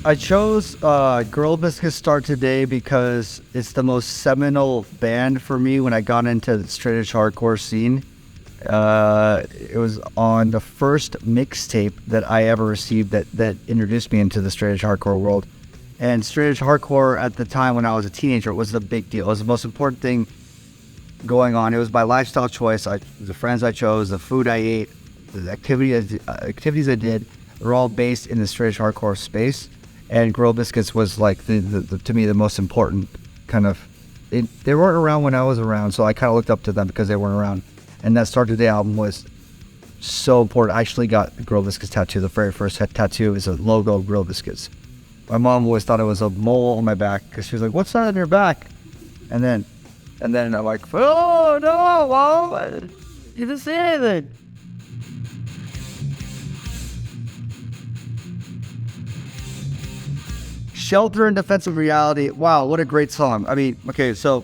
I chose Girl Biscuits Start Today because it's the most seminal band for me when I got into the straight edge hardcore scene. It was on the first mixtape that I ever received that introduced me into the straight edge hardcore world. And straight edge hardcore at the time when I was a teenager was the big deal. It was the most important thing going on. It was my lifestyle choice. The friends I chose, the food I ate, the activities I did were all based in the straight edge hardcore space. And Girl Biscuits was like to me the most important kind of. They weren't around when I was around, so I kind of looked up to them because they weren't around. And that Start Today album was so important. I actually got the Girl Biscuits tattoo. The very first tattoo is a logo of Girl Biscuits. My mom always thought it was a mole on my back because she was like, "What's that on your back?" And then I'm like, "Oh no, Mom, you didn't say anything." Shelter and Defensive Reality. Wow, what a great song. I mean, okay, so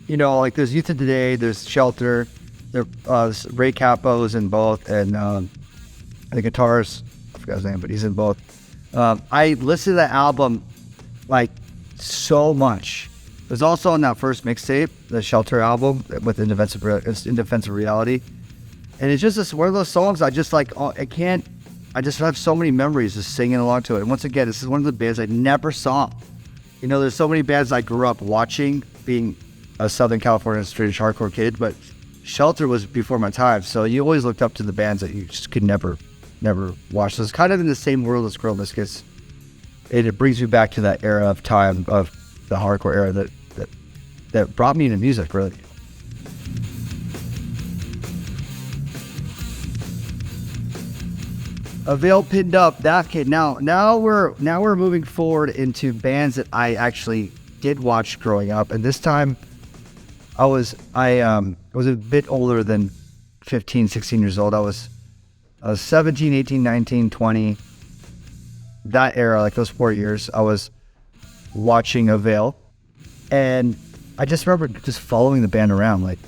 like there's Youth of Today, there's Shelter, there's Ray Capo's in both, and the guitarist, I forgot his name, but he's in both. I listened to that album like so much. It was also on that first mixtape, the Shelter album with In Defensive Reality, and it's just one of those songs I just like. I just have so many memories of singing along to it. And once again, this is one of the bands I never saw. There's so many bands I grew up watching, being a Southern California straight edge hardcore kid, but Shelter was before my time. So you always looked up to the bands that you just could never watch. So it's kind of in the same world as Girl Biscuits. It brings me back to that era of time, of the hardcore era that brought me into music, really. Avail Pinned Up. That kid. Now we're moving forward into bands that I actually did watch growing up, and this time I was a bit older than 15, 16 years old. I was 17, 18, 19, 20. That era, like those 4 years, I was watching Avail, and I just remember just following the band around, like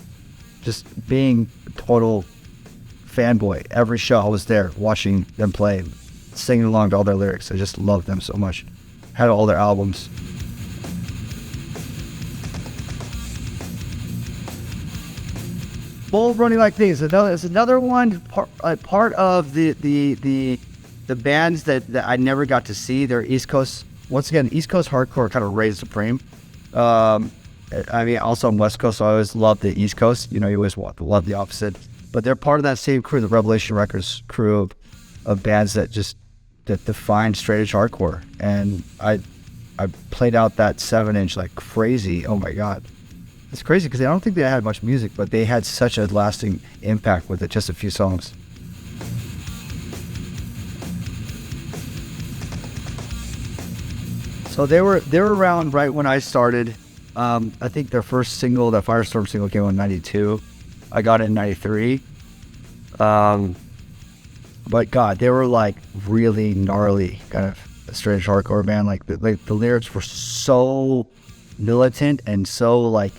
just being a total fanboy. Every show I was there watching them play, singing along to all their lyrics. I just loved them so much. Had all their albums. Bull Running Like Things. It's another one part of the bands that I never got to see. They're East Coast. Once again, East Coast hardcore kind of reigns supreme. I mean, also I'm West Coast, so I always love the East Coast. You always love the opposite. But they're part of that same crew, the Revelation Records crew of bands that define straight edge hardcore. And I played out that 7-inch like crazy. Oh my God. It's crazy because I don't think they had much music, but they had such a lasting impact with it, just a few songs. So they were around right when I started. I think their first single, that Firestorm single, came out in 92. I got it in 93. But God, they were like really gnarly kind of straight edge hardcore band. Like the lyrics were so militant and so like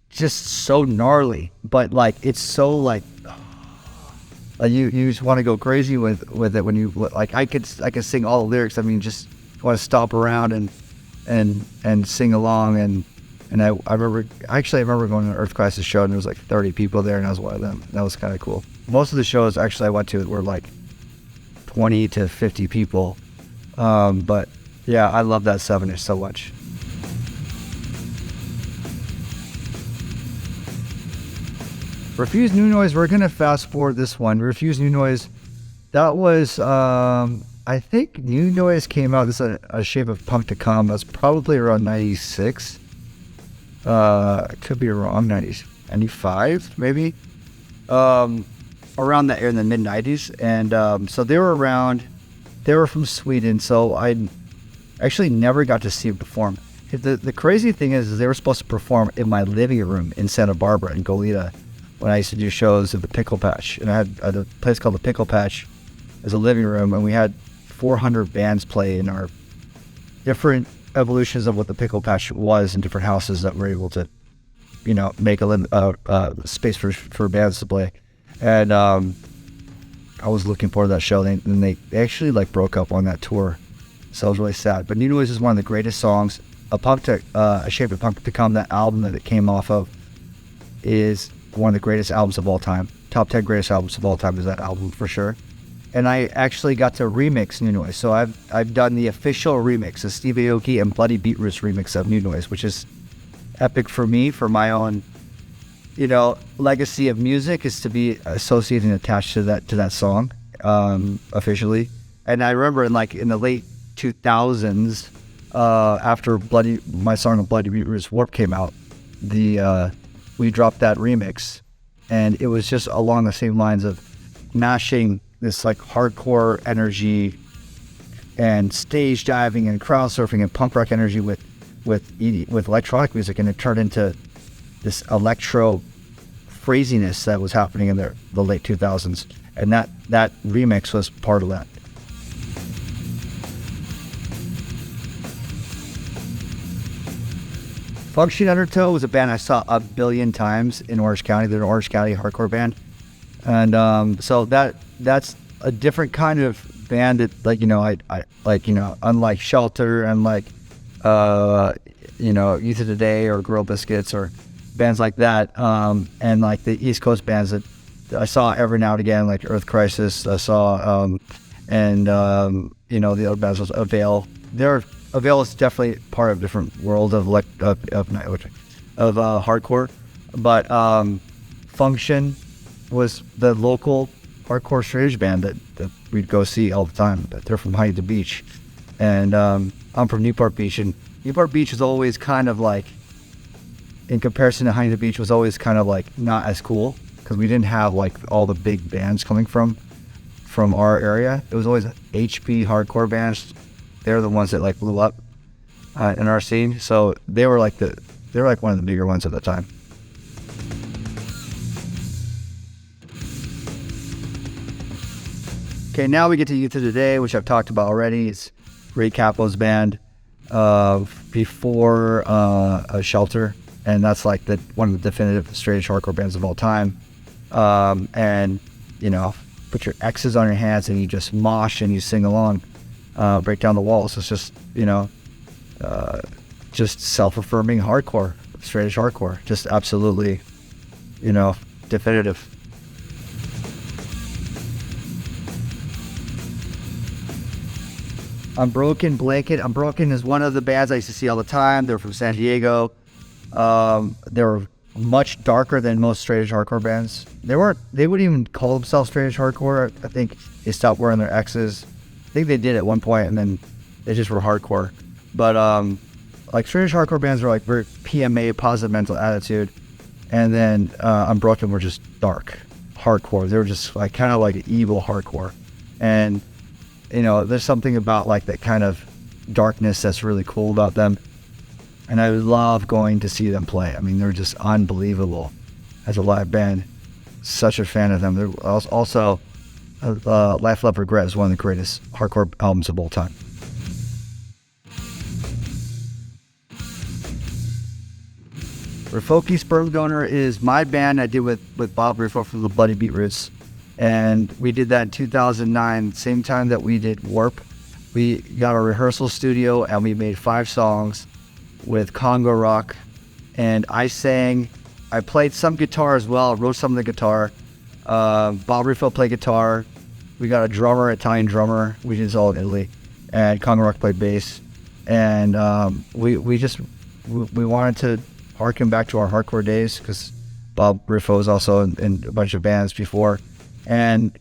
just so gnarly, but like it's so like you just want to go crazy with it when you like. I could sing all the lyrics. I mean, just want to stop around and sing along. And I remember going to an Earth Crisis show, and there was like 30 people there, and I was one of them. That was kind of cool. Most of the shows actually I went to were like 20 to 50 people. But yeah, I love that 7-inch so much. Refuse New Noise, we're going to fast forward this one. Refuse New Noise, that was, I think New Noise came out, this is a Shape of Punk to Come. That's probably around 96. Could be wrong, 95 maybe. Around that era in the mid-90s. And so they were around, they were from Sweden, so I actually never got to see them perform. The crazy thing is they were supposed to perform in my living room in Santa Barbara in Goleta when I used to do shows at the Pickle Patch. And I had a place called the Pickle Patch as a living room, and we had 400 bands play in our different evolutions of what the Pickle Patch was in different houses that were able to, make a space for bands to play. And I was looking forward to that show. And they actually like broke up on that tour. So it was really sad. But New Noise is one of the greatest songs. A Shape of Punk to Come, that album that it came off of, is one of the greatest albums of all time. Top 10 greatest albums of all time is that album for sure. And I actually got to remix New Noise. So I've done the official remix, the Steve Aoki and Bloody Beetroots remix of New Noise, which is epic for me, for my own, legacy of music, is to be associated and attached to that song, officially. And I remember in the late 2000s, after my song of Bloody Beetroots Warp came out, we dropped that remix, and it was just along the same lines of mashing this like hardcore energy and stage diving and crowd surfing and punk rock energy with electronic music, and it turned into this electro craziness that was happening in the late 2000s, and that remix was part of that. Function Undertow was a band I saw a billion times in Orange County. They're an Orange County hardcore band, and so that's a different kind of band that unlike Shelter and Youth of Today or Grill Biscuits or bands like that, and like the East Coast bands that I saw every now and again, like Earth Crisis. I saw the other bands was Avail. Avail is definitely part of a different world of hardcore, but Function was the local hardcore straight band that we'd go see all the time. But they're from Huntington Beach, and I'm from Newport Beach, and Newport Beach is always kind of like, in comparison to Huntington Beach, was always kind of like not as cool because we didn't have like all the big bands coming from our area. It was always HP hardcore bands. They're the ones that like blew up in our scene. So they were like one of the bigger ones at the time. Okay, now we get to Youth of Today, which I've talked about already. It's Ray Capo's band before Shelter, and that's like one of the definitive straight edge hardcore bands of all time. And put your X's on your hands and you just mosh and you sing along. Break down the walls. It's just, just self-affirming hardcore, straight edge hardcore. Just absolutely, definitive. Unbroken Blanket. Unbroken is one of the bands I used to see all the time. They're from San Diego. They were much darker than most straight edge hardcore bands. They wouldn't even call themselves straight edge hardcore. I think they stopped wearing their X's. I think they did at one point, and then they just were hardcore. But like straight edge hardcore bands were like very PMA, positive mental attitude, and then Unbroken were just dark hardcore. They were just like kind of like evil hardcore, and there's something about like that kind of darkness that's really cool about them, and I love going to see them play. I mean, they're just unbelievable as a live band. Such a fan of them. They're also Life, Love, Regret is one of the greatest hardcore albums of all time. Refoki Sperm Donor is my band I did with Bob Rifo from the Bloody Beetroots, and we did that in 2009, same time that we did Warp. We got a rehearsal studio and we made 5 songs with Congo Rock, and I played some guitar as well, wrote some of the guitar. Bob Rifo played guitar. We got a drummer, Italian drummer. We did this all in Italy, and Congo Rock played bass. And we wanted to harken back to our hardcore days because Bob Rifo was also in a bunch of bands before. And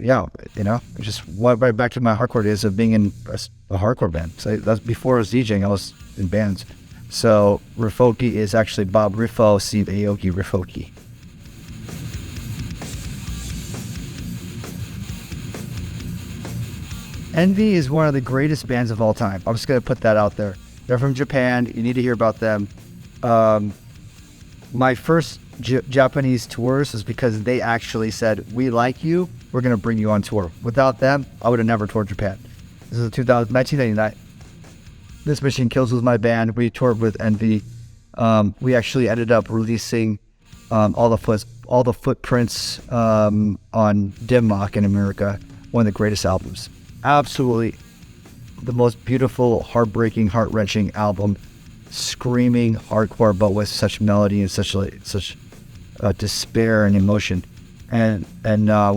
just went right back to my hardcore days of being in a hardcore band. So that's before I was DJing, I was in bands. So Refoki is actually Bob Rifo, Steve Aoki, Refoki. Envy is one of the greatest bands of all time. I'm just going to put that out there. They're from Japan. You need to hear about them. My first Japanese tours is because they actually said, we like you, we're going to bring you on tour. Without them, I would have never toured Japan. This is 1999. This Machine Kills was my band. We toured with Envy. We actually ended up releasing all the footprints on Dim Mak in America. one of the greatest albums. Absolutely the most beautiful, heartbreaking, heart-wrenching album. Screaming hardcore, but with such melody and such despair and emotion. And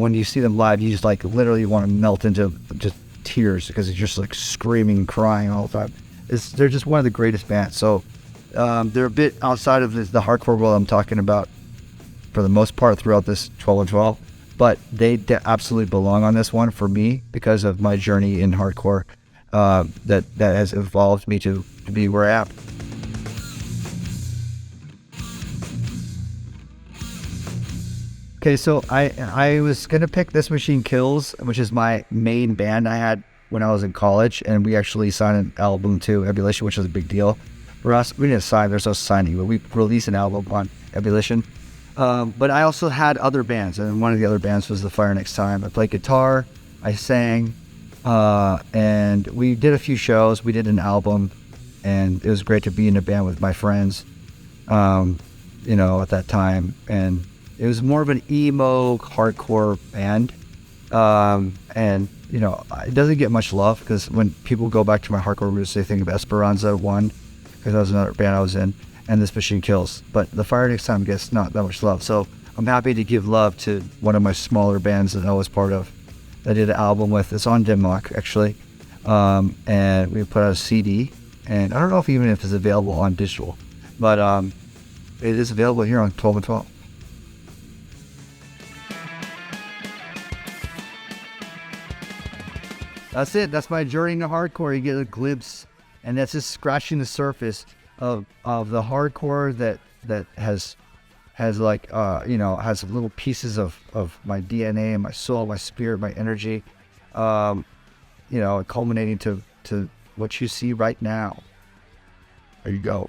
when you see them live, you just like literally want to melt into just tears because it's just like screaming and crying all the time. They're just one of the greatest bands. So they're a bit outside of the hardcore world I'm talking about for the most part throughout this 12 and 12, but they absolutely belong on this one for me because of my journey in hardcore that has evolved me to be where I am. Okay, so I was gonna pick This Machine Kills, which is my main band I had when I was in college, and we actually signed an album to Ebullition, which was a big deal for us. We didn't sign, there's no signing, but we released an album on Ebullition. But I also had other bands, and one of the other bands was The Fire Next Time. I played guitar, I sang, and we did a few shows. We did an album, and it was great to be in a band with my friends, at that time. And it was more of an emo hardcore band. It doesn't get much love because when people go back to my hardcore roots, they think of Esperanza 1, because that was another band I was in, and This Machine Kills. But The Fire Next Time gets not that much love. So I'm happy to give love to one of my smaller bands that I was part of. I did an album with, it's on Dominic actually, and we put out a CD, and I don't know if it's available on digital, but it is available here on 12 and 12. That's it. That's my journey into hardcore. You get a glimpse, and that's just scratching the surface of the hardcore that has little pieces of my DNA and my soul, my spirit, my energy, culminating to what you see right now. There you go.